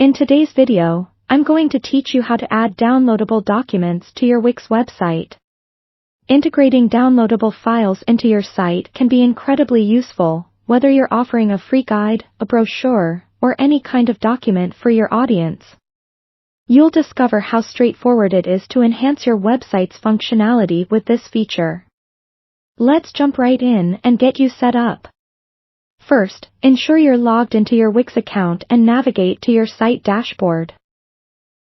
In today's video, I'm going to teach you how to add downloadable documents to your Wix website. Integrating downloadable files into your site can be incredibly useful, whether you're offering a free guide, a brochure, or any kind of document for your audience. You'll discover how straightforward it is to enhance your website's functionality with this feature. Let's jump right in and get you set up. First, ensure you're logged into your Wix account and navigate to your site dashboard.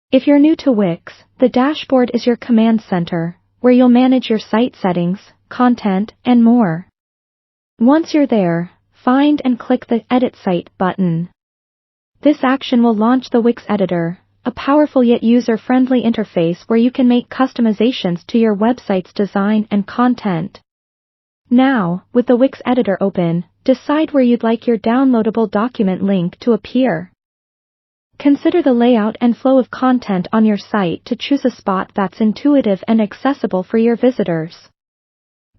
If you're new to Wix, the dashboard is your command center, where you'll manage your site settings, content, and more. Once you're there, find and click the Edit Site button. This action will launch the Wix editor, a powerful yet user-friendly interface where you can make customizations to your website's design and content. Now, with the Wix editor open, decide where you'd like your downloadable document link to appear. Consider the layout and flow of content on your site to choose a spot that's intuitive and accessible for your visitors.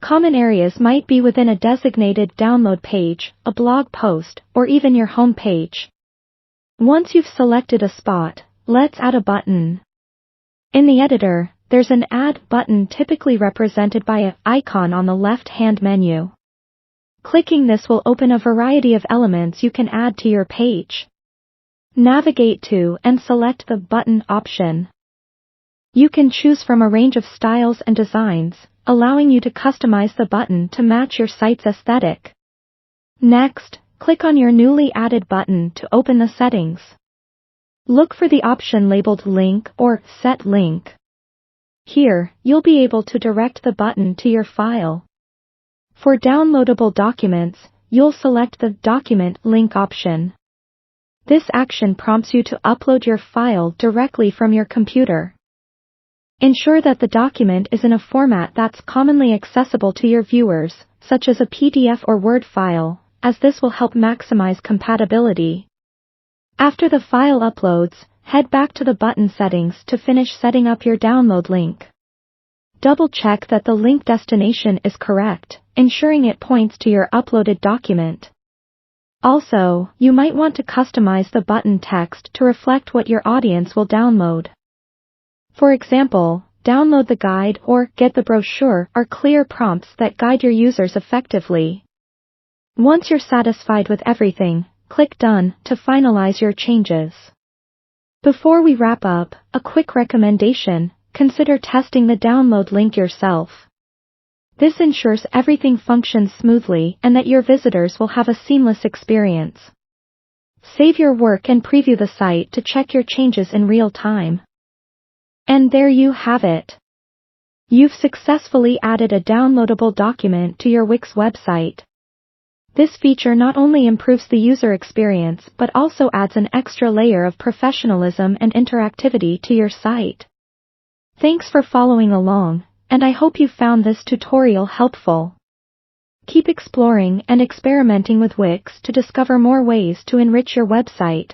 Common areas might be within a designated download page, a blog post, or even your home page. Once you've selected a spot, let's add a button. In the editor, there's an Add button typically represented by an icon on the left-hand menu. Clicking this will open a variety of elements you can add to your page. Navigate to and select the Button option. You can choose from a range of styles and designs, allowing you to customize the button to match your site's aesthetic. Next, click on your newly added button to open the settings. Look for the option labeled Link or Set Link. Here, you'll be able to direct the button to your file. For downloadable documents, you'll select the Document Link option. This action prompts you to upload your file directly from your computer. Ensure that the document is in a format that's commonly accessible to your viewers, such as a PDF or Word file, as this will help maximize compatibility. After the file uploads, head back to the button settings to finish setting up your download link. Double-check that the link destination is correct, ensuring it points to your uploaded document. Also, you might want to customize the button text to reflect what your audience will download. For example, download the guide or get the brochure are clear prompts that guide your users effectively. Once you're satisfied with everything, click Done to finalize your changes. Before we wrap up, a quick recommendation: consider testing the download link yourself. This ensures everything functions smoothly and that your visitors will have a seamless experience. Save your work and preview the site to check your changes in real time. And there you have it. You've successfully added a downloadable document to your Wix website. This feature not only improves the user experience but also adds an extra layer of professionalism and interactivity to your site. Thanks for following along, and I hope you found this tutorial helpful. Keep exploring and experimenting with Wix to discover more ways to enrich your website.